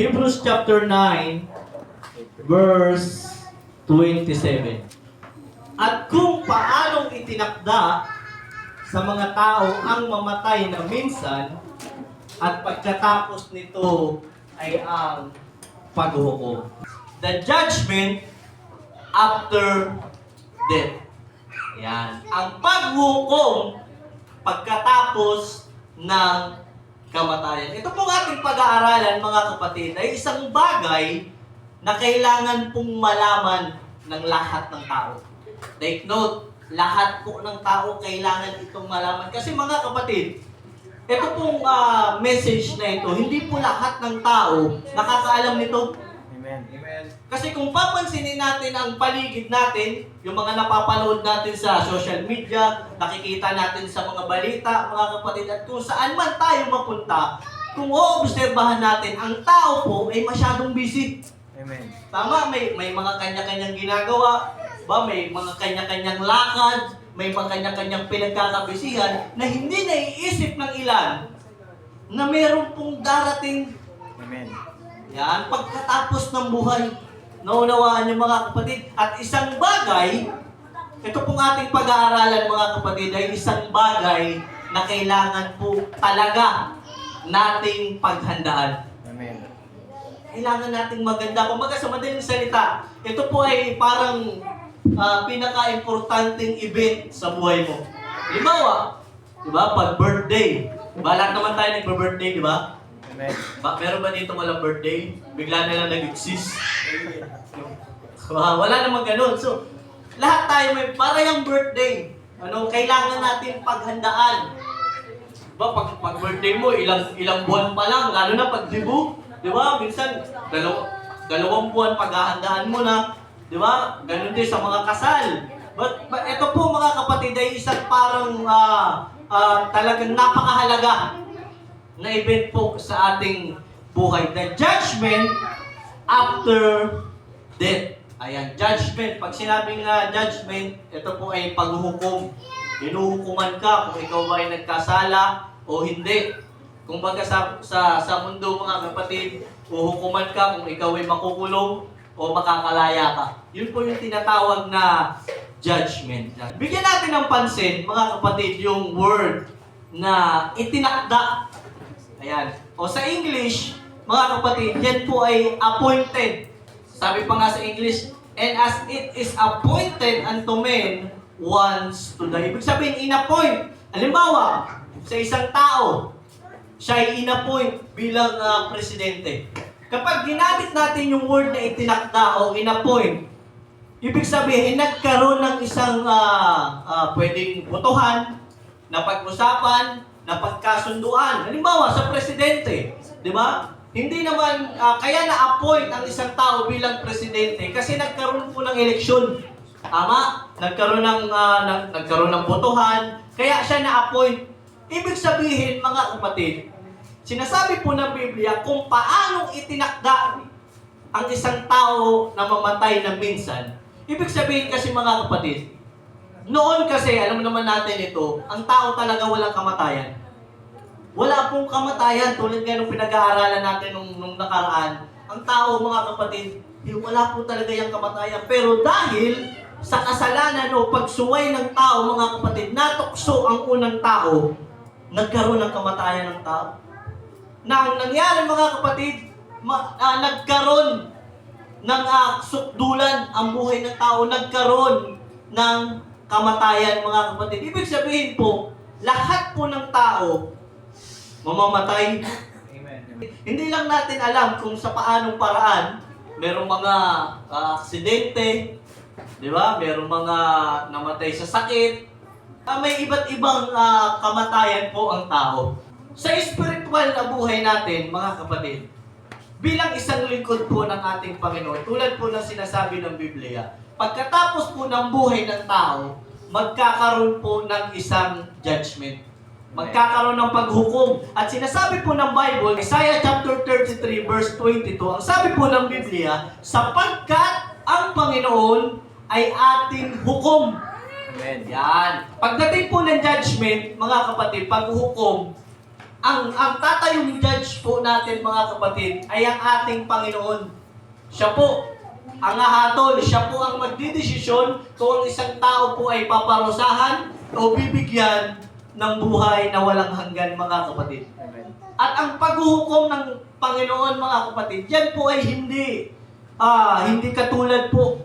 Hebrews chapter 9, verse 27. At kung paanong itinakda sa mga tao ang mamatay na minsan, at pagkatapos nito ay ang paghuhukom. The judgment after death. Yan. Ang paghuhukom pagkatapos ng kamatayan. Ito pong ating pag-aaralan, mga kapatid, ay isang bagay na kailangan pong malaman ng lahat ng tao. Take note, lahat po ng tao kailangan itong malaman. Kasi mga kapatid, ito pong message na ito, hindi po lahat ng tao nakakaalam nito. Amen. Amen. Kasi kung papansinin natin ang paligid natin, yung mga napapanood natin sa social media, nakikita natin sa mga balita, mga kapatid, at kung saan man tayo mapunta, kung oobserbahan natin, ang tao po ay masyadong busy. Amen. Tama, may mga kanya-kanyang ginagawa, ba? May mga kanya-kanyang lakad, may mga kanya-kanyang pinagkakabisihan na hindi naiisip ng ilan na meron pong darating. Amen. Yan, pagkatapos ng buhay. Naunawaan niyo mga kapatid. At isang bagay, ito pong ating pag-aaralan mga kapatid, ay isang bagay na kailangan po talaga nating paghandaan. Amen. Kailangan nating maganda. Kumbaga sa madaling salita, ito po ay parang pinaka-importanting event sa buhay mo. Halimbawa, di ba, pag birthday, lahat naman tayo nagbe-birthday, di ba? Amen. Meron ba dito walang birthday? Bigla na lang nag-exist? Wala namang ganun. So, lahat tayo may parang birthday. Kailangan natin paghandaan. Diba, pag birthday mo, ilang buwan pa lang, lalo na pag libo. Diba, minsan, dalawang buwan paghahandaan mo na. Diba, ganun din sa mga kasal. But ito po mga kapatid ay isang parang talagang napakahalaga na event po sa ating buhay. The judgment after death. Ayan, judgment. Pag sinabing judgment, ito po ay paghuhukom. Hinuhukuman ka kung ikaw ba ay nagkasala o hindi. Kung baga sa mundo mga kapatid, uhukuman ka kung ikaw ay makukulong o makakalaya ka. Yun po yung tinatawag na judgment. Bigyan natin ng pansin, mga kapatid, yung word na itinakda. Ayan. O sa English, mga kapatid, yan po ay appointed. Sabi pa nga sa English, and as it is appointed unto men once to die. Ibig sabihin, in-appoint. Halimbawa, sa isang tao, siya ay in-appoint bilang presidente. Kapag ginamit natin yung word na itinakda o in-appoint, ibig sabihin, nagkaroon ng isang pwedeng botohan, na pag-usapan, na pagkasunduan. Halimbawa, sa presidente, di ba? Hindi naman, kaya na-appoint ang isang tao bilang presidente kasi nagkaroon po ng eleksyon. Tama? Nagkaroon ng botohan, kaya siya na-appoint. Ibig sabihin, mga kapatid, sinasabi po ng Biblia kung paanong itinakda ang isang tao na mamatay na minsan. Ibig sabihin kasi mga kapatid, noon kasi, alam naman natin ito, ang tao talaga walang kamatayan. Wala pong kamatayan tulad nga nung pinag-aaralan natin nung nakaraan. Ang tao, mga kapatid, wala po talaga yung kamatayan. Pero dahil sa kasalanan o pagsuway ng tao, mga kapatid, natukso ang unang tao, nagkaroon ng kamatayan ng tao. Na ang nangyari, mga kapatid, nagkaroon ng sukdulan ang buhay ng tao, nagkaroon ng kamatayan, mga kapatid. Ibig sabihin po, lahat po ng tao mamamatay. Amen. Hindi lang natin alam kung sa paanong paraan. Merong mga aksidente, di ba? Merong mga namatay sa sakit. May iba't ibang kamatayan po ang tao. Sa spiritual na buhay natin, mga kapatid, bilang isang lingkod po ng ating Panginoon, tulad po ng sinasabi ng Biblia, pagkatapos po ng buhay ng tao, magkakaroon po ng isang judgment. Magkakaroon ng paghukom. At sinasabi po ng Bible, Isaiah chapter 33 verse 22, ang sabi po ng Biblia, sapagkat ang Panginoon ay ating hukom. Amen. Yan. Pagdating po ng judgment, mga kapatid, paghukom, ang tatayong judge po natin mga kapatid ay ang ating Panginoon. Siya po ang hahatol, siya po ang magdidesisyon kung ang isang tao po ay paparusahan o bibigyan ng buhay na walang hanggan mga kapatid. At ang paghuhukom ng Panginoon mga kapatid, yan po ay hindi katulad po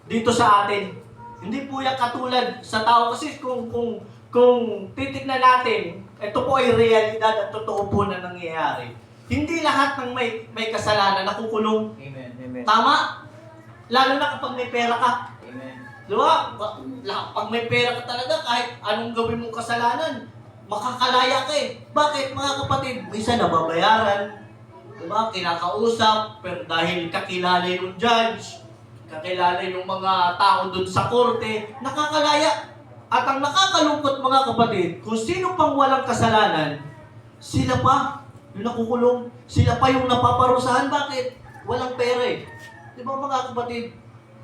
dito sa atin. Hindi po yan katulad sa tao kasi kung titignan natin, ito po ay realidad at totoo po na nangyayari. Hindi lahat ng may kasalanan nakukulong. Amen. Amen. Tama? Lalo na kapag may pera ka. Amen. Di ba? Pag may pera ka talaga, kahit anong gawin mong kasalanan, makakalaya ka eh. Bakit mga kapatid? Minsan nababayaran. Di ba? Kinakausap, pero dahil kakilala yung judge, kakilala yung mga tao dun sa korte, nakakalaya. At ang nakakalungkot mga kapatid, kung sino pang walang kasalanan, sila pa yung nakukulong, sila pa yung napaparusahan. Bakit? Walang pera eh. Di ba mga kapatid?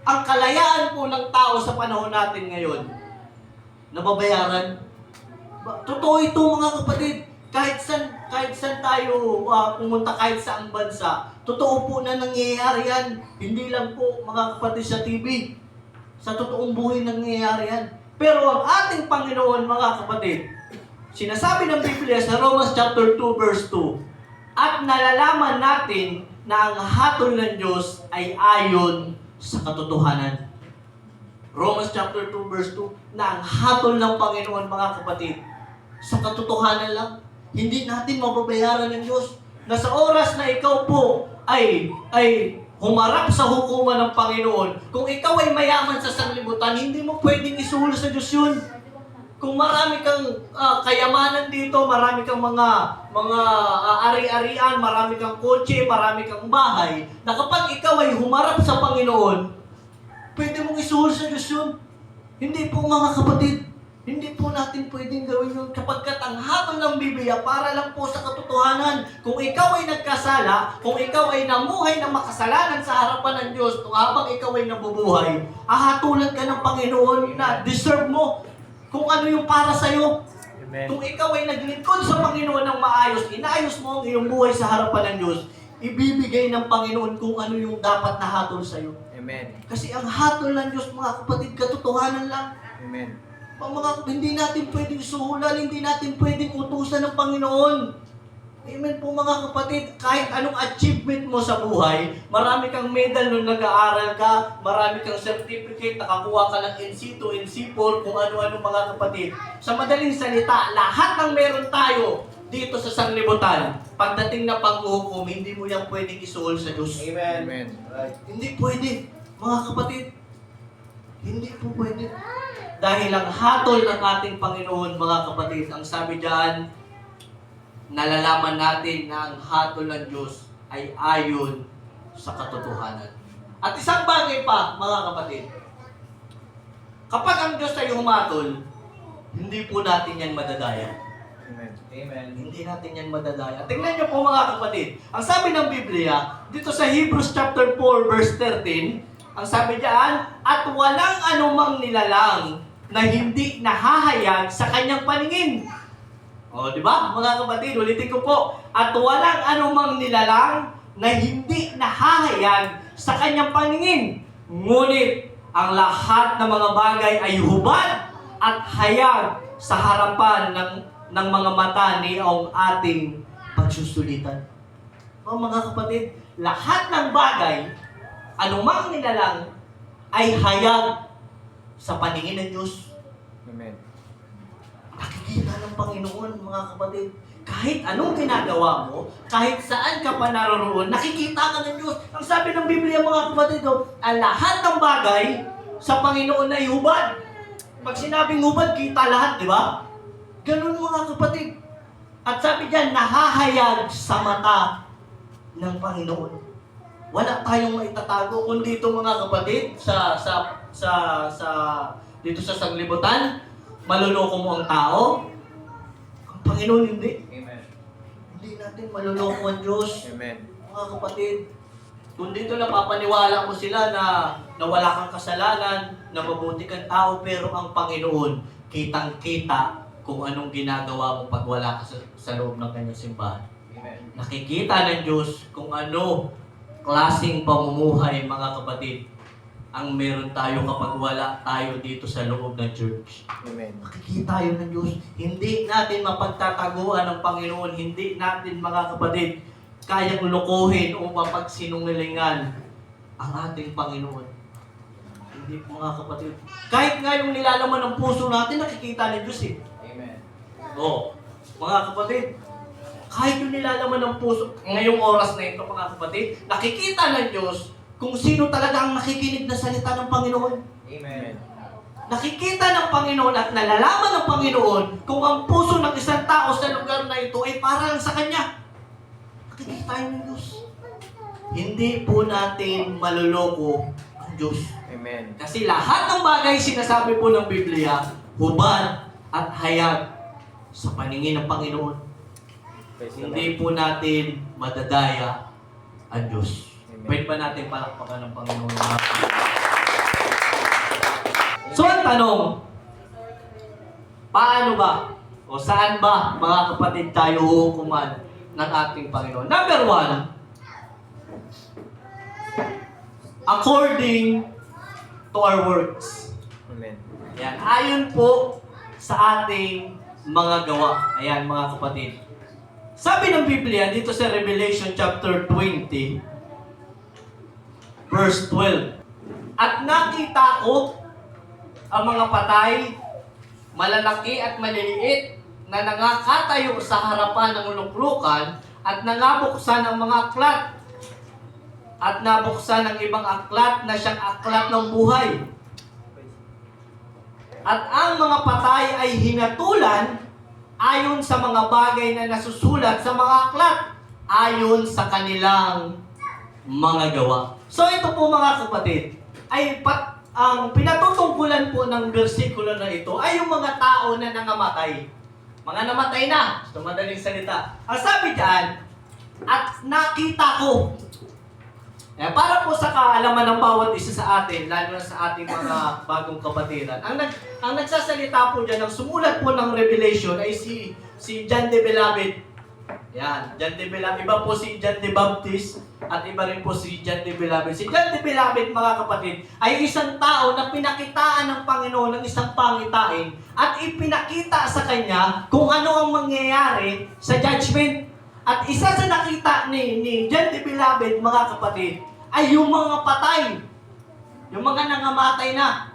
Ang kalayaan po ng tao sa panahon natin ngayon, nababayaran. Totoo ito mga kapatid. Kahit saan tayo pumunta, kahit saang bansa, totoo po na nangyayari yan. Hindi lang po mga kapatid sa TV. Sa totoong buhay nangyayari yan. Pero ang ating Panginoon, mga kapatid, sinasabi ng Biblia sa Romans chapter 2, verse 2, at nalalaman natin na ang hatol ng Diyos ay ayon sa katotohanan. Romans chapter 2, verse 2, na ang hatol ng Panginoon, mga kapatid, sa katotohanan lang. Hindi natin mababayaran ng Diyos. Na sa oras na ikaw po ay humarap sa hukuman ng Panginoon, kung ikaw ay mayaman sa sanglibutan, hindi mo pwedeng isuhol sa Diyos yun. Kung marami kang kayamanan dito, marami kang mga ari-arian, marami kang kotse, marami kang bahay, na kapag ikaw ay humarap sa Panginoon, pwede mong isuhol sa Diyos yun. Hindi po mga kapatid, hindi po natin pwedeng gawin yun kapag ang hatol ng Biblia para lang po sa katotohanan. Kung ikaw ay nagkasala, kung ikaw ay namuhay ng makasalanan sa harapan ng Diyos, kung habang ikaw ay nabubuhay, ahatulan ka ng Panginoon na deserve mo kung ano yung para sa'yo. Amen. Kung ikaw ay naglingkod sa Panginoon ng maayos, inayos mo ang iyong buhay sa harapan ng Diyos, ibibigay ng Panginoon kung ano yung dapat na hatol sa'yo. Amen. Kasi ang hatol ng Diyos, mga kapatid, katotohanan lang. Amen. Hindi natin pwedeng suhulan, hindi natin pwedeng utusan ng Panginoon. Amen po mga kapatid, kahit anong achievement mo sa buhay, marami kang medal nung nag-aaral ka, marami kang certificate, nakakuha ka ng NC2, NC4, kung ano-ano mga kapatid. Sa madaling salita, lahat ng meron tayo dito sa sanglibutan, pagdating na panghuhukom, hindi mo yan pwedeng isuhol sa Diyos. Amen. Amen. Right. Hindi pwede, mga kapatid. Hindi po pwede. Dahil ang hatol ng ating Panginoon, mga kapatid, ang sabi diyan, nalalaman natin na ang hatol ng Diyos ay ayon sa katotohanan. At isang bagay pa, mga kapatid, kapag ang Diyos ay humatol, hindi po natin yan madadaya. Amen. Amen. Hindi natin yan madadaya. Tingnan niyo po mga kapatid, ang sabi ng Biblia, dito sa Hebrews chapter 4, verse 13, ang sabi diyan, at walang anumang nilalang na hindi nahahayag sa kanyang paningin. O, di ba? Mga kapatid, ulitin ko po. At walang anumang nilalang na hindi nahahayag sa kanyang paningin. Ngunit, ang lahat ng mga bagay ay hubad at hayag sa harapan ng mga mata ni ang ating pagsusulitan. O, mga kapatid, lahat ng bagay, anumang nilalang, ay hayag sa paningin ng Diyos. Amen. Nakikita ng Panginoon, mga kapatid. Kahit anong ginagawa mo, kahit saan ka pa naroon, nakikita ka ng Diyos. Ang sabi ng Biblia, mga kapatid, ang lahat ng bagay sa Panginoon ay hubad. Pag sinabing hubad, kita lahat, di ba? Ganun, mga kapatid. At sabi diyan, nahahayag sa mata ng Panginoon. Wala tayong maitatago kundi ito, mga kapatid, dito sa sanglibutan, maluloko mo ang tao. Ang Panginoon hindi. Amen. Hindi natin maluloko ang Diyos. Amen. Mga kapatid, kung dito napapaniwala mo sila na wala kang kasalanan, na mabuti kang tao, pero ang Panginoon, kitang-kita kung anong ginagawa mo pag wala ka sa loob ng kanyang simbahan. Amen. Nakikita ng Diyos kung ano klaseng pamumuhay, mga kapatid, ang meron tayo kapag wala tayo dito sa loob ng church. Amen. Makikita yun ng Diyos. Hindi natin mapagtataguan ng Panginoon. Hindi natin, mga kapatid, kayang lokohin o mapagsinungalingan ang ating Panginoon. Hindi, mga kapatid. Kahit nga yung nilalaman ng puso natin, nakikita ng Diyos eh. Amen. Oo. Mga kapatid, kahit yung nilalaman ng puso, ngayong oras na ito, mga kapatid, nakikita ng Diyos kung sino talaga ang nakikinig na salita ng Panginoon. Amen. Nakikita ng Panginoon at nalalaman ng Panginoon kung ang puso ng isang tao sa lugar na ito ay para lang sa Kanya. Nakikita tayo ng Diyos. Hindi po natin maluloko ang Diyos. Amen. Kasi lahat ng bagay sinasabi po ng Biblia, hubad at hayag sa paningin ng Panginoon. Praise the Hindi Lord. po natin madadaya ang Diyos. Amen. Pwede ba natin palakpakan ng Panginoon? So ang tanong, paano ba o saan ba, mga kapatid, tayo hukuman ng ating Panginoon? Number one, according to our works. Amen. Ayan, ayon po sa ating mga gawa. Ayan, mga kapatid. Sabi ng Biblia dito sa Revelation chapter 20, verse 12. At nakita ko ang mga patay, malalaki at maliliit, na nangakatayo sa harapan ng luklukan at nangabuksan ang mga aklat. At nabuksan ang ibang aklat na siyang aklat ng buhay. At ang mga patay ay hinatulan ayon sa mga bagay na nasusulat sa mga aklat, ayon sa kanilang mga gawa. So ito po, mga kapatid, ay ang pinatutungkulan po ng bersikulo na ito ay yung mga tao na nangamatay. Mga namatay na, sa madaling salita. Ang sabi diyan, at nakita ko. Para po sa kaalaman ng bawat isa sa atin, lalo na sa ating mga bagong kapatiran, ang nagsasalita po dyan, ang sumulat po ng Revelation ay si John the Beloved. Yan, John the Beloved. Iba po si John the Baptist at iba rin po si John the Beloved. Si John the Beloved, mga kapatid, ay isang tao na pinakitaan ng Panginoon ng isang pangitain at ipinakita sa kanya kung ano ang mangyayari sa judgment. At isa sa nakita ni John the Beloved, mga kapatid, ay yung mga patay. Yung mga nangamatay na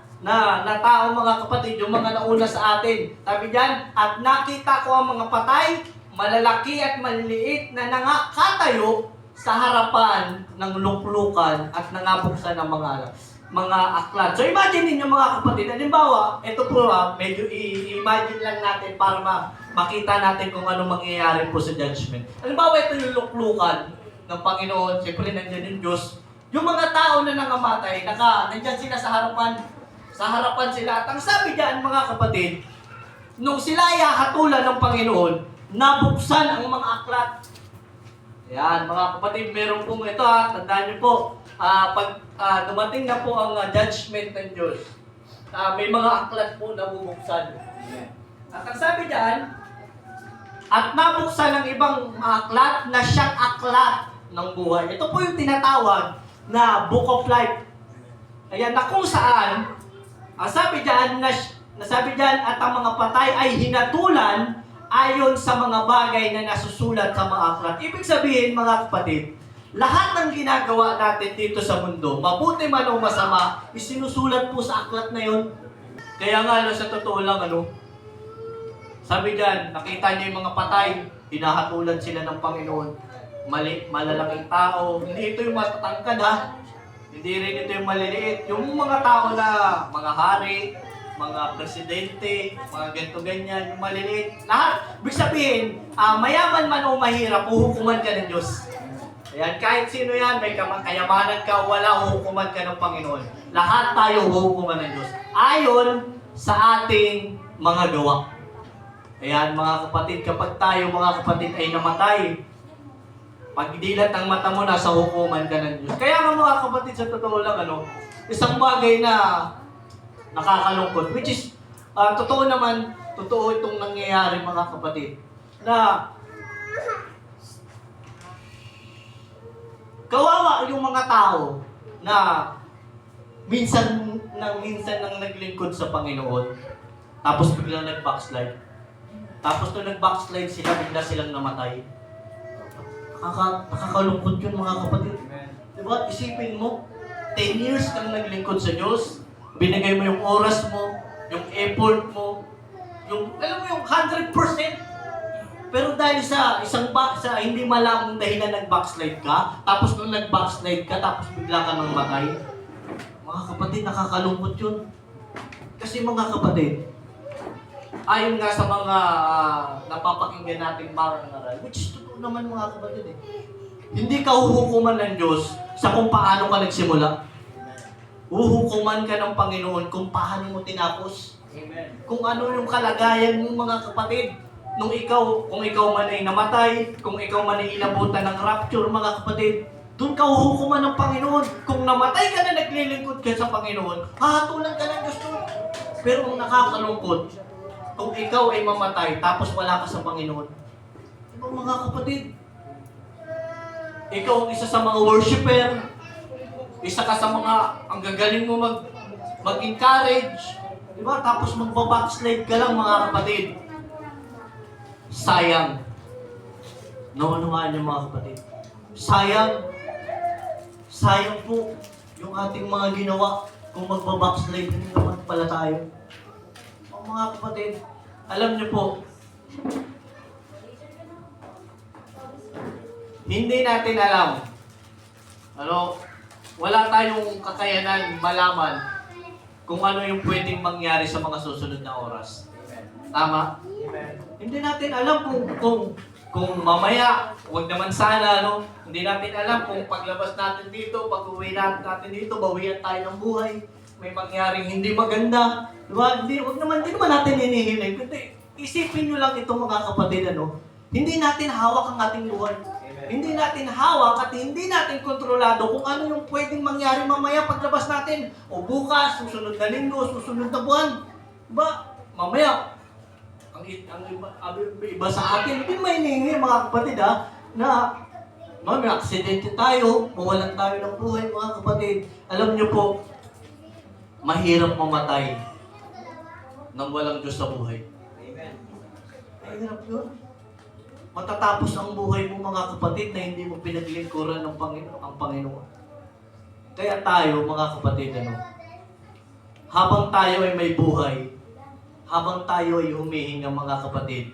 tao, mga kapatid, yung mga nauna sa atin. Sabi diyan, at nakita ko ang mga patay, malalaki at maliliit na nangakatayo sa harapan ng luklukan at nangabuksan ng mga aklat. So imagine niyo, mga kapatid, halimbawa, ito po medyo i-imagine lang natin para makita natin kung ano mangyayari po sa judgment. Halimbawa, ito yung luklukan ng Panginoon. Siyempre, nandiyan yung Diyos. Yung mga tao na nangamatay, nandiyan sila sa harapan. Sa harapan sila. At ang sabi diyan, mga kapatid, nung sila ay hatulan ng Panginoon, nabuksan ang mga aklat. Yan, mga kapatid, meron pong ito tandaan niyo po, pag dumating na po ang judgment ng Diyos, may mga aklat po na bubuksan. At ang sabi diyan, at nabuksan ng ibang aklat na siyang aklat ng buhay. Ito po yung tinatawag na Book of Life. Ayan, na kung saan, ang sabi diyan, nasabi diyan, at ang mga patay ay hinatulan ayon sa mga bagay na nasusulat sa mga aklat. Ibig sabihin, mga kapatid, lahat ng ginagawa natin dito sa mundo, mabuti man o masama, isinusulat po sa aklat na yon. Kaya nga, sa totoo lang, sabi diyan, nakita niyo yung mga patay, hinahatulan sila ng Panginoon. Malalaking tao, hindi ito yung matatangkad hindi rin ito yung maliliit. Yung mga tao na mga hari, mga presidente, mga ganito-ganyan, yung maliliit. Lahat, ibig sabihin, mayaman man o mahirap, huhukuman ka ng Diyos. Ayan, kahit sino yan, may kayamanan ka o wala, huhukuman ka ng Panginoon. Lahat tayo huhukuman ng Diyos. Ayon sa ating mga gawa. Ayan, mga kapatid, kapag tayo, mga kapatid, ay namatay, pagdilat ang mata mo, nasa hukuman ka ng Diyos. Kaya nga, mga kapatid, sa totoo lang, isang bagay na nakakalungkot, which is, totoo naman, totoo itong nangyayari mga kapatid, na kawawa yung mga tao na minsan nang naglingkod sa Panginoon, tapos biglang nag-backslide. Tapos nung nag-backslide sila, bigla silang namatay. Nakakalungkot yun mga kapatid. Diba? Isipin mo, 10 years kang naglingkod sa Diyos, binigay mo yung oras mo, yung effort mo, yung, alam mo yung 100%. Pero dahil sa hindi malamang dahilan nag-backslide ka, tapos nung nag-backslide ka, tapos bigla ka nang matay, mga kapatid, nakakalungkot yun. Kasi mga kapatid, ayon nga sa mga napapakinggan nating marangaral, which is totoo naman mga kapatid eh. Hindi ka huhukuman ng Diyos sa kung paano ka nagsimula. Huhukuman ka ng Panginoon kung paano mo tinapos. Amen. Kung ano yung kalagayan mo mga kapatid. Kung ikaw man ay namatay, kung ikaw man ay inabutan ng rapture mga kapatid, doon ka huhukuman ng Panginoon. Kung namatay ka na naglilingkod ka sa Panginoon, hahatulan ka ng Diyos doon. Pero ang nakakalungkot, kung ikaw ay mamatay tapos wala ka sa Panginoon, diba mga kapatid? Ikaw ang isa sa mga worshiper, isa ka sa mga ang gagaling mo mag-encourage, diba? Tapos magbabackslide ka lang mga kapatid. Sayang. Naunawaan niyo mga kapatid. Sayang po yung ating mga ginawa kung magbabackslide din naman pala tayo. Mga kapatid, alam niyo po, hindi natin alam. Wala tayong kakayanan malaman kung ano yung pwedeng mangyari sa mga susunod na oras. Tama? Amen. Hindi natin alam kung mamaya, wag naman sana, hindi natin alam kung paglabas natin dito, pag-uwi natin dito, bawian tayo ng buhay, may mangyaring hindi maganda. Diba? Hindi naman natin hinihiling. Kundi isipin nyo lang ito mga kapatid, hindi natin hawak ang ating buhay. Amen. Hindi natin hawak at hindi natin kontrolado kung ano yung pwedeng mangyari mamaya paglabas natin. O bukas, susunod na linggo, susunod na buwan. Diba? Mamaya, ang iba sa atin, hindi mainingi mga kapatid na may aksidente tayo, mawalan tayo ng buhay mga kapatid. Alam niyo po, mahirap mamatay nang walang Diyos sa buhay. Amen. Mahirap yun. Matatapos ang buhay mo mga kapatid na hindi mo pinaglingkuran ng Panginoon. Kaya tayo mga kapatid, habang tayo ay may buhay, habang tayo ay humihinga mga kapatid,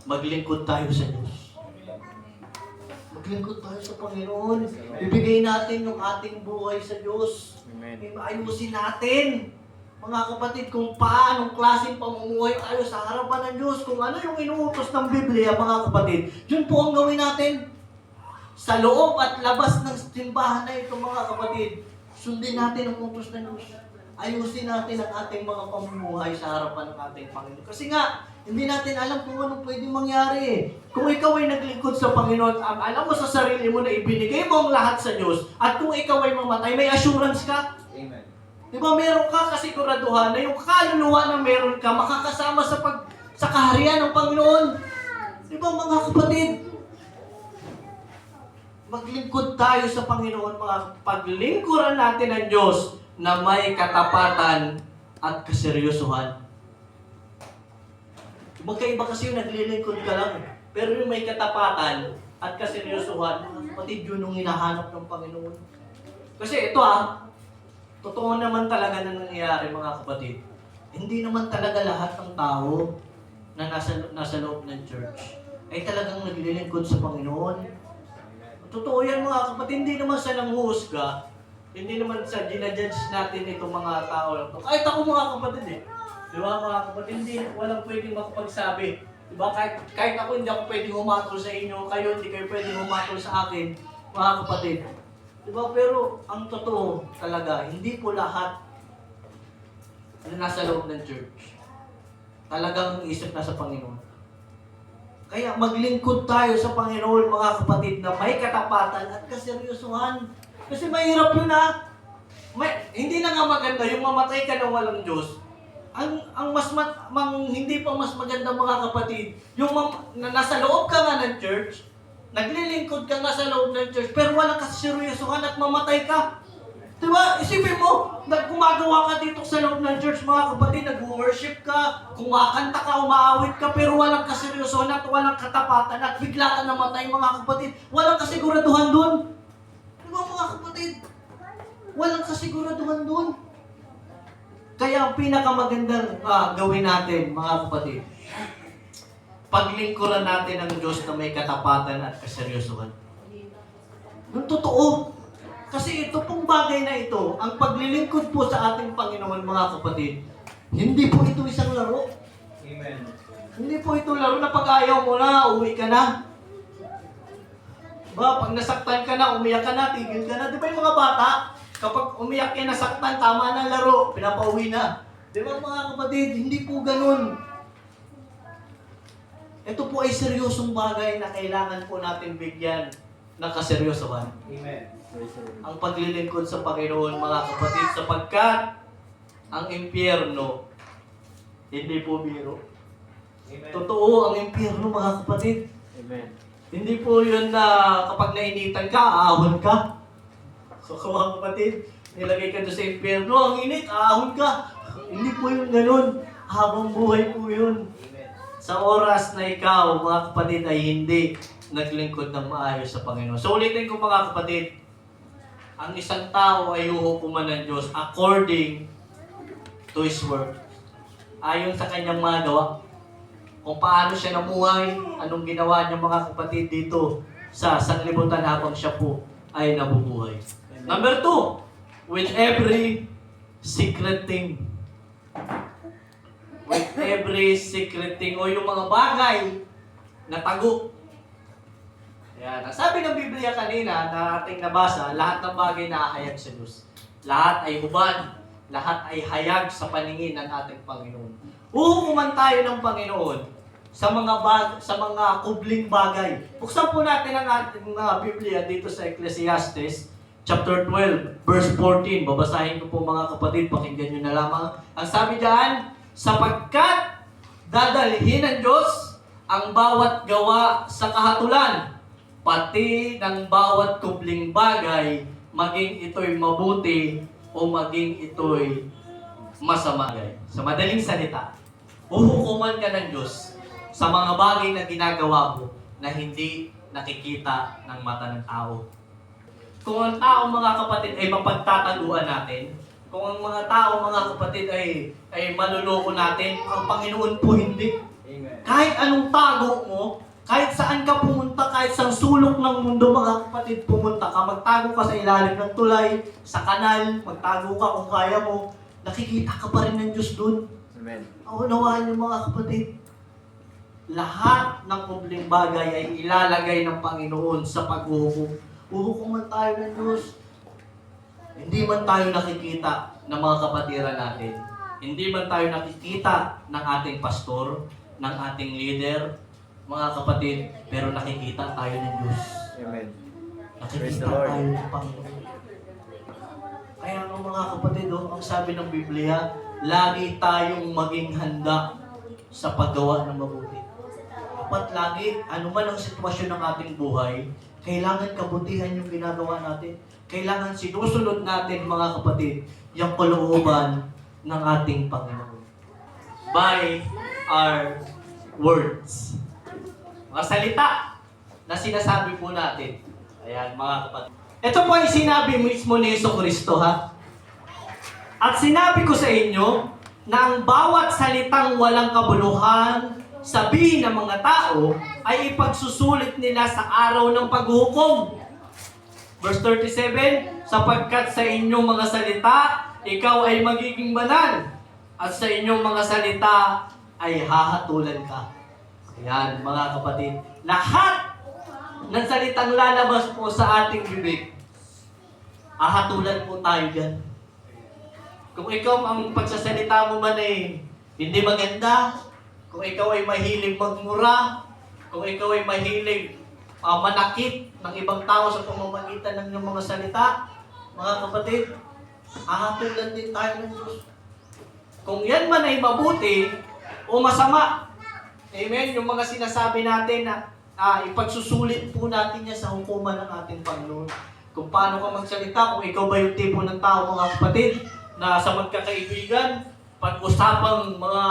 maglingkod tayo sa Diyos. Maglingkod tayo sa Panginoon. Ibigay natin yung ating buhay sa Diyos. Amen. Ayusin natin, mga kapatid, kung paanong klaseng pamumuhay tayo sa harapan ng Diyos. Kung ano yung inuutos ng Biblia, mga kapatid, yun po ang gawin natin. Sa loob at labas ng simbahan na ito, mga kapatid, sundin natin ang utos ng Diyos. Ayusin natin ang ating mga pamumuhay sa harapan ng ating Panginoon. Kasi nga, hindi natin alam kung anong pwedeng mangyari. Kung ikaw ay naglingkod sa Panginoon, alam mo sa sarili mo na ibinigay mo ang lahat sa Diyos, at kung ikaw ay mamatay, may assurance ka. Amen. Diba meron ka kasiguraduhan na yung kaluluwa na meron ka, makakasama sa kaharian ng Panginoon. Diba mga kapatid? Maglingkod tayo sa Panginoon, mga paglingkuran natin ang Diyos na may katapatan at kaseryosohan. Magkaiba kasi yung naglilingkod ka lang. Pero yung may katapatan at kaseryosohan, mga kapatid, yun yung hinahanap ng Panginoon. Kasi ito totoo naman talaga na nangyayari mga kapatid. Hindi naman talaga lahat ng tao na nasa loob ng church ay talagang naglilingkod sa Panginoon. Totoo yan mga kapatid, hindi naman sa nanghuhusga. Hindi naman sa ginajudge natin itong mga tao lang to. Kahit ako mga kapatid Di ba mga kapatid, walang pwedeng makapagsabi. Di ba? Kahit ako hindi ako pwedeng humatol sa inyo, kayo hindi kayo pwedeng humatol sa akin, mga kapatid. Di ba? Pero ang totoo talaga, hindi po lahat na nasa loob ng church talagang isip na sa Panginoon. Kaya maglingkod tayo sa Panginoon, mga kapatid, na may katapatan at kaseryosohan. Kasi mahirap yun hindi na nga maganda yung mamatay ka na walang Diyos. ang hindi pa mas maganda mga kapatid, yung na nasa loob ka nga ng church, naglilingkod ka nga sa loob ng church, pero walang kaseryosohan at mamatay ka. Diba? Isipin mo, gumagawa ka dito sa loob ng church, mga kapatid, nag-worship ka, kumakanta ka, umaawit ka, pero walang kaseryosohan at walang katapatan at bigla ka namatay, mga kapatid. Walang kasiguraduhan dun. Diba, mga kapatid? Walang kasiguraduhan dun. Kaya ang pinakamagandang gawin natin, mga kapatid, paglingkuran natin ang Diyos na may katapatan at kaseryosohan. Yung totoo. Kasi ito pong bagay na ito, ang paglilingkod po sa ating Panginoon, mga kapatid, hindi po ito isang laro. Amen. Hindi po ito laro na pag ayaw mo na, uwi ka na. Diba? Pag nasaktan ka na, umiyak ka na, tigil ka na. Di ba yung mga bata, kapag umiyak ka nasaktan, tama na laro, pinapauwi na. Di ba mga kapatid, hindi po ganun. Ito po ay seryosong bagay na kailangan po natin bigyan ng kaseryosohan. Amen. Ang paglilingkod sa Panginoon, mga kapatid, sapagkat ang impyerno, hindi po biro. Amen. Totoo, ang impyerno, mga kapatid. Amen. Hindi po yun na kapag nainitan ka, aahon ka. So, mga kapatid, nilagay ka doon sa impyerno, ang init, aahon ka. Hindi po yun ganun. Habang buhay po yun. Amen. Sa oras na ikaw, mga kapatid, ay hindi naglingkod ng maayos sa Panginoon. So, ulitin ko, mga kapatid, ang isang tao ay huhukuman ng Diyos according to His word. Ayon sa kanyang mga gawa. Kung paano siya namuhay, anong ginawa niya, mga kapatid, dito sa sanglibutan habang siya po ay nabubuhay. Number 2, with every secret thing. With every secret thing, o yung mga bagay na tago. Yan. Ang sabi ng Biblia kanina na ating nabasa, lahat ng bagay na ahayag sa Diyos. Lahat ay hubad, lahat ay hayag sa paningin ng ating Panginoon. Uhukuman tayo ng Panginoon sa mga kubling bagay. Buksan po natin ang ating Biblia dito sa Ecclesiastes chapter 12, verse 14. Babasahin ko po, mga kapatid, pakinggan nyo na lamang. Ang sabi diyan, sapagkat dadalhin ng Diyos ang bawat gawa sa kahatulan, pati ng bawat kubling bagay, maging ito'y mabuti o maging ito'y masama. Sa madaling salita, uhukuman ka ng Diyos sa mga bagay na ginagawa mo na hindi nakikita ng mata ng tao. Kung ang tao, mga kapatid, ay mapagtataguan natin, kung ang mga tao, mga kapatid, ay maluloko natin, ang Panginoon po hindi. Amen. Kahit anong tago mo, kahit saan ka pumunta, kahit sa sulok ng mundo, mga kapatid, pumunta ka, magtago ka sa ilalim ng tulay, sa kanal, magtago ka kung kaya mo, nakikita ka pa rin ng Diyos dun. Amen. Unawaan niyo, mga kapatid, lahat ng kubling bagay ay ilalagay ng Panginoon sa paghuhukom. Uhukuman tayo ng Diyos. Hindi man tayo nakikita ng mga kapatiran natin. Hindi man tayo nakikita ng ating pastor, ng ating leader, mga kapatid, pero nakikita tayo ng Diyos. Amen. Praise Nakikita the Lord. tayo ng Panginoon. Kaya nga, mga kapatid, ang sabi ng Biblia, lagi tayong maging handa sa paggawa ng mabuti. Dapat lagi, anuman ang sitwasyon ng ating buhay, kailangan kabutihan yung ginagawa natin. Kailangan sinusunod natin, mga kapatid, yung kalooban ng ating Panginoon. By our words. Mga salita na sinasabi po natin. Ayan, mga kapatid. Ito po ay sinabi mismo ni Jesucristo, ha? At sinabi ko sa inyo na ang bawat salitang walang kabuluhan sabihin ng mga tao ay ipagsusulit nila sa araw ng paghuhukom. Verse 37, sapagkat sa inyong mga salita, ikaw ay magiging banal, at sa inyong mga salita ay hahatulan ka. Ayan, mga kapatid. Lahat ng salitang lalabas po sa ating bibig, hahatulan po tayo dyan. Kung ikaw ang pagsasalita mo man ay hindi maganda, kung ikaw ay mahilig magmura, kung ikaw ay mahilig manakit ng ibang tao sa pamamagitan ng iyong mga salita, mga kapatid, hahatulan din tayo ng Diyos. Kung yan man ay mabuti o masama. Amen? Yung mga sinasabi natin na ipagsusulit po natin yan sa hukuman ng ating Panginoon. Kung paano ka magsalita, kung ikaw ba yung tipo ng tao, mga kapatid, na sa magkakaibigan, pag-usapang mga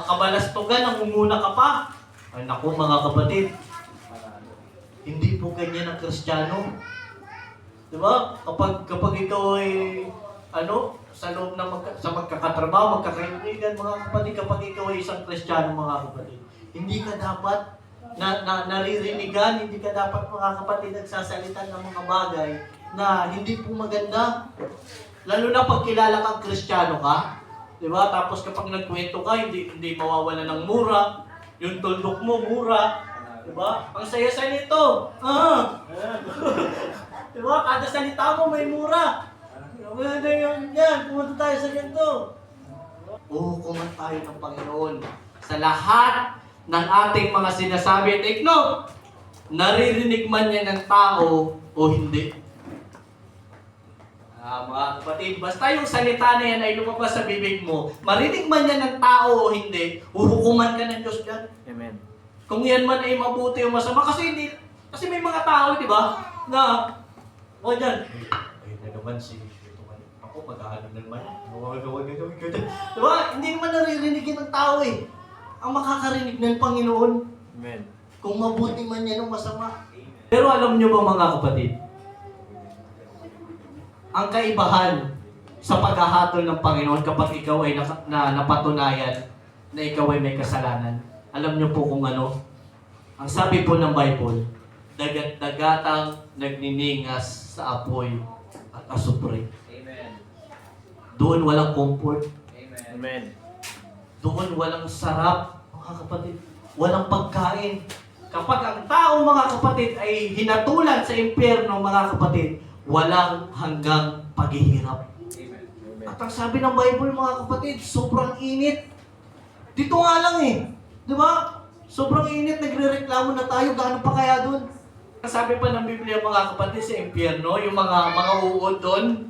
kabalastugan, nangunguna ka pa. Ay naku mga kapatid, hindi po ganyan ang Kristiyano. Diba? Kapag ikaw ay sa loob ng sa magkakatrabaho, magkakaibigan, mga kapatid, kapag ikaw ay isang Kristiyano, mga kapatid, hindi ka dapat naririnigan, hindi ka dapat, mga kapatid, nagsasalita ng mga bagay na hindi po maganda. Lalo na pag kilala kang Kristiyano ka, di ba? Tapos kapag nagkwento ka, hindi mawawala ng mura, yung tuldok mo, mura, di ba? Ang saya-saya nito. Di ba? Kada salita mo may mura. Yan, pumunta tayo sa ganito. Kuman tayo ng Panginoon sa lahat ng ating mga sinasabi. Take note, naririnig man yan ng tao o hindi. Mga kapatid, basta yung salita na yan ay lumabas sa bibig mo, marinig man yan ng tao o hindi, huhukuman ka ng Diyos dyan. Amen. Kung yan man ay mabuti o masama, kasi may mga tao, di ba, na, dyan, ayun na naman ako, mag-aano na naman. Diba? Hindi naman naririnigin ng tao eh. Ang makakarinig ng Panginoon. Amen. Kung mabuti man yan o masama. Pero alam nyo ba mga kapatid? Ang kaibahan sa paghahatol ng Panginoon kapag ikaw ay napatunayan na ikaw ay may kasalanan. Alam nyo po kung ano? Ang sabi po ng Bible, dagat-dagatang nagniningas sa apoy at asupre. Doon walang comfort. Amen. Doon walang sarap, mga kapatid. Walang pagkain. Kapag ang tao, mga kapatid, ay hinatulan sa impyerno, mga kapatid, walang hanggang paghihirap. Amen. At ang sabi ng Bible, mga kapatid, sobrang init. Dito nga lang eh. Di ba? Sobrang init, nagre-reklamo na tayo. Gaano pa kaya doon? Ang sabi pa ng Biblia, mga kapatid, sa impyerno, yung mga uod doon,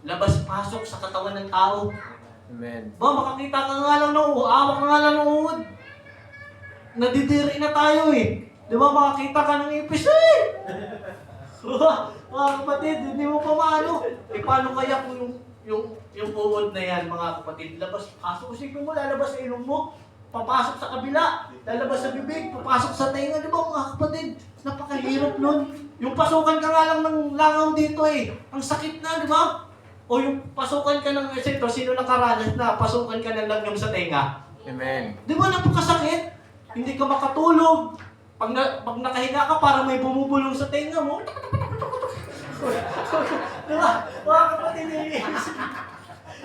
labas-pasok sa katawan ng tao. Amen. Makakita ka nga lang ng uod, awak ka nga lang ng uod. Nadidiri na tayo eh. Di ba, makakita ka ng ipis eh. Mga kapatid, hindi mo pa maano. Paano kaya kung yung uod na yan, mga kapatid, labas-pasok. Isipin mo, lalabas sa ilong mo, papasok sa kabila, lalabas sa bibig, papasok sa tenga. Di ba, mga kapatid, napakahirap nun. Yung pasukan ka nga lang ng langaw dito eh. Ang sakit na, di ba? O yung pasukan ka ng, sino nakaranas na pasukan ka ng langgam sa tenga? Amen. Di ba napakasakit? Hindi ka makatulog. Pag nakahiga ka, parang may bumubulong sa tenga mo. Di ba? Mga kapatid,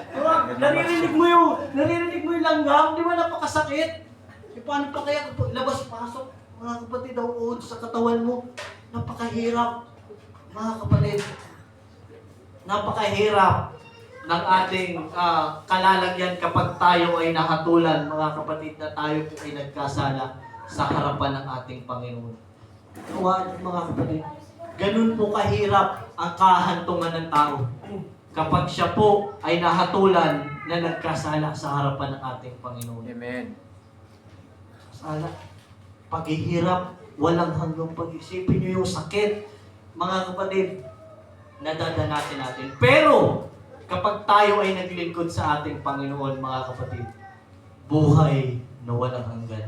diba? Naririnig mo yung langgam. Di ba napakasakit? Paano pa kaya kapag labas-pasok? Mga kapatid, ang uod sa katawan mo. Napakahirap. Mga kapatid, napakahirap ng ating kalalagyan kapag tayo ay nahatulan, mga kapatid, na tayo po ay nagkasala sa harapan ng ating Panginoon. Mga kapatid, ganun po kahirap ang kahantungan ng tao kapag siya po ay nahatulan na nagkasala sa harapan ng ating Panginoon. Amen. Sala, paghihirap, walang hanggang pag-isipin niyo yung sakit, mga kapatid, nadadanasin natin. Pero, kapag tayo ay naglingkod sa ating Panginoon, mga kapatid, buhay na walang hanggan.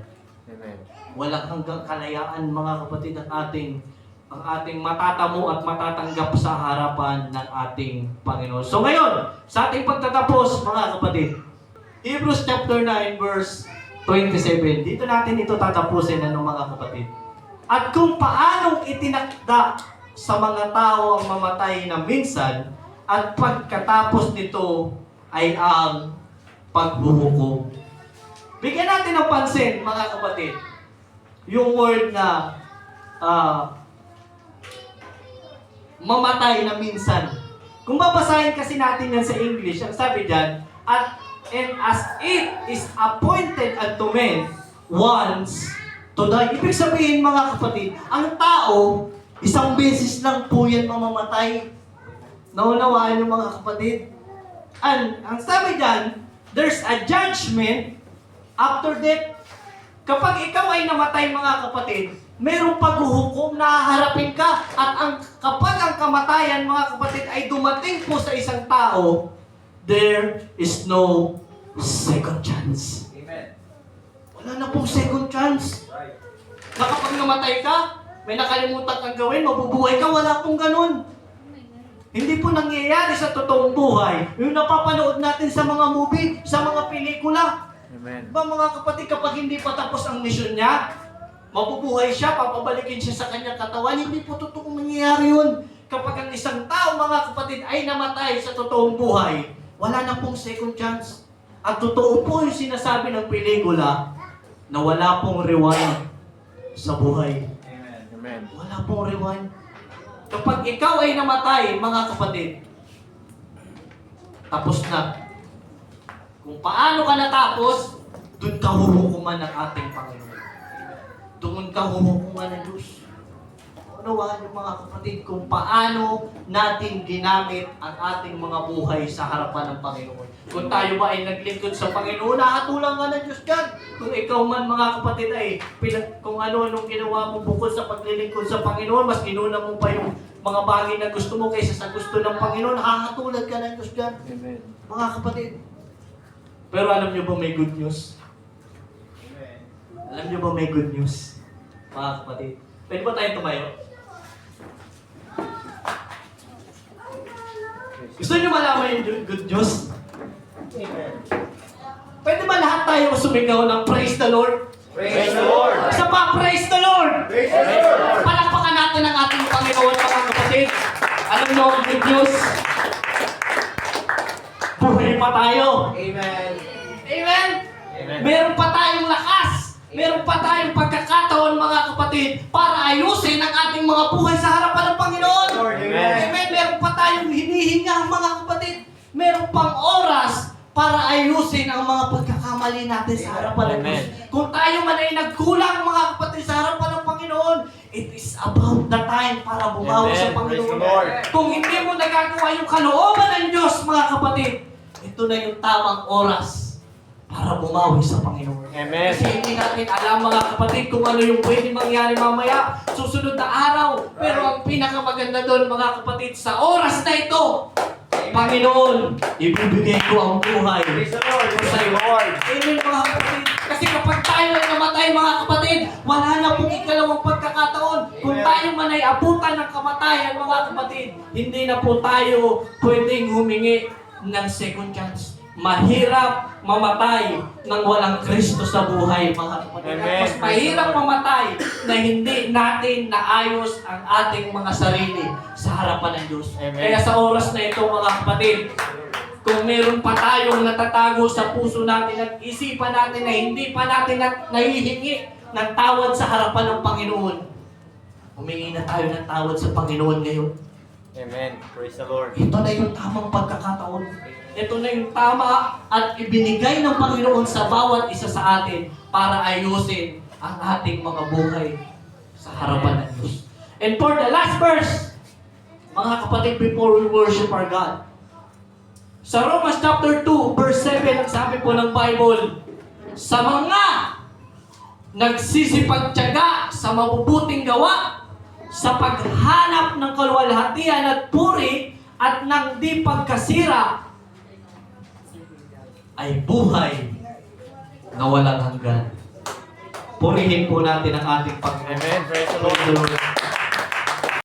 Amen. Walang hanggang kalayaan, mga kapatid, ang ating matatamo at matatanggap sa harapan ng ating Panginoon. So ngayon, sa ating pagtatapos, mga kapatid, Hebrews chapter 9, verse 27. Dito natin ito tatapusin, mga kapatid. At kung paanong itinakda sa mga tao ang mamatay na minsan, at pagkatapos nito ay ang paghuhukom. Bigyan natin ng pansin, mga kapatid, yung word na mamatay na minsan. Kung babasahin kasi natin yan sa English, ang sabi dyan, and as it is appointed unto men once to die. Ibig sabihin, mga kapatid, ang tao, isang beses lang po yan mamamatay. Naunawaan yung mga kapatid. ang sabi diyan, there's a judgment after death. Kapag ikaw ay namatay, mga kapatid, merong paghuhukom na haharapin ka. At kapag ang kamatayan, mga kapatid, ay dumating po sa isang tao, there is no second chance. Amen. Wala na pong second chance. Right. Na kapag namatay ka, may nakalimutan kang gawin, mabubuhay ka, wala pong ganun. Hindi po nangyayari sa totoong buhay. Yung napapanood natin sa mga movie, sa mga pelikula. Amen. Diba mga kapatid, kapag hindi pa tapos ang misyon niya, mabubuhay siya, papabalikin siya sa kanyang katawan, hindi po totoong nangyayari yun. Kapag ang isang tao, mga kapatid, ay namatay sa totoong buhay, wala na pong second chance. At totoo po yung sinasabi ng pelikula na wala pong rewind sa buhay. Amen. Amen. Wala pong rewind. Kapag ikaw ay namatay, mga kapatid, tapos na. Kung paano ka natapos, doon ka huhukuman ng ating Panginoon. Doon ka huhukuman ng Diyos. Unawahan yung mga kapatid kung paano natin ginamit ang ating mga buhay sa harapan ng Panginoon. Kung tayo ba ay naglingkod sa Panginoon, nakatulang ka ng Diyos dyan. Kung ikaw man, mga kapatid, ay kung ano-anong ginawa mo bukod sa paglilingkod sa Panginoon, mas inuna mo pa yung mga bagay na gusto mo kaysa sa gusto ng Panginoon, nakakatulad ka ng Diyos dyan. Amen. Mga kapatid. Pero alam niyo ba may good news? Amen. Alam niyo ba may good news? Mga kapatid. Pwede ba tayong tumayo? Gusto niyo malaman yung good news? Amen. Pwede ba lahat tayo sumigaw ng praise the Lord? Praise the Lord. Isa pa, praise the Lord! Praise the Lord. Palakpakan natin ang ating Panginoon, mga kapatid. Alam niyo ang good news? Buhay pa tayo. Amen. Amen? Amen. Meron pa tayong lakas. Meron pa tayong pagkakataon, mga kapatid, para ayusin ang ating mga buhay sa harapan ng Panginoon. Lord, Amen. Amen. Meron pa tayong hinihinga, mga kapatid. Meron pang oras para ayusin ang mga pagkakamali natin sa harapan ng Amen. Diyos. Kung tayo man ay nagkulang, mga kapatid, sa harapan ng Panginoon, it is about the time para bumawi Amen. sa Praise Panginoon. the Lord. Kung hindi mo nagagawa yung kalooban ng Diyos, mga kapatid, ito na yung tamang oras para bumawi sa Panginoon. Amen. Kasi hindi natin alam, mga kapatid, kung ano yung pwede mangyari mamaya, susunod na araw. Pero ang pinakamaganda doon, mga kapatid, sa oras na ito, Panginoon, ibibigay ko ang buhay Praise the Lord. sa iyo. Amen, mga kapatid. Kasi kapag tayo ay namatay, mga kapatid, wala na pong ikalawang pagkakataon. Kung tayo man ay abutan ng kamatayan, mga kapatid, hindi na po tayo pwedeng humingi ng second chance. Mahirap mamatay nang walang Kristo sa buhay, mga kapatid. Amen. Mas mahirap mamatay na hindi natin naayos ang ating mga sarili sa harapan ng Diyos. Amen. Kaya sa oras na ito, mga kapatid, kung meron pa tayong natatago sa puso natin at isipan natin na hindi pa natin nahihingi ng tawad sa harapan ng Panginoon, humingi na tayo ng tawad sa Panginoon ngayon. Amen. Praise the Lord. Ito na yung tamang pagkakataon. Ito na yung tama at ibinigay ng Panginoon sa bawat isa sa atin para ayusin ang ating mga buhay sa harapan ng Diyos. And for the last verse, mga kapatid, before we worship our God, sa Romans chapter 2, verse 7, ang sabi po ng Bible, sa mga nagsisipagtiyaga sa mabubuting gawa, sa paghanap ng kaluwalhatian at puri at ng di pagkasira, ay buhay na walang hanggan. Purihin po natin ang ating Panginoon. Amen. Praise the Praise the Lord. Lord.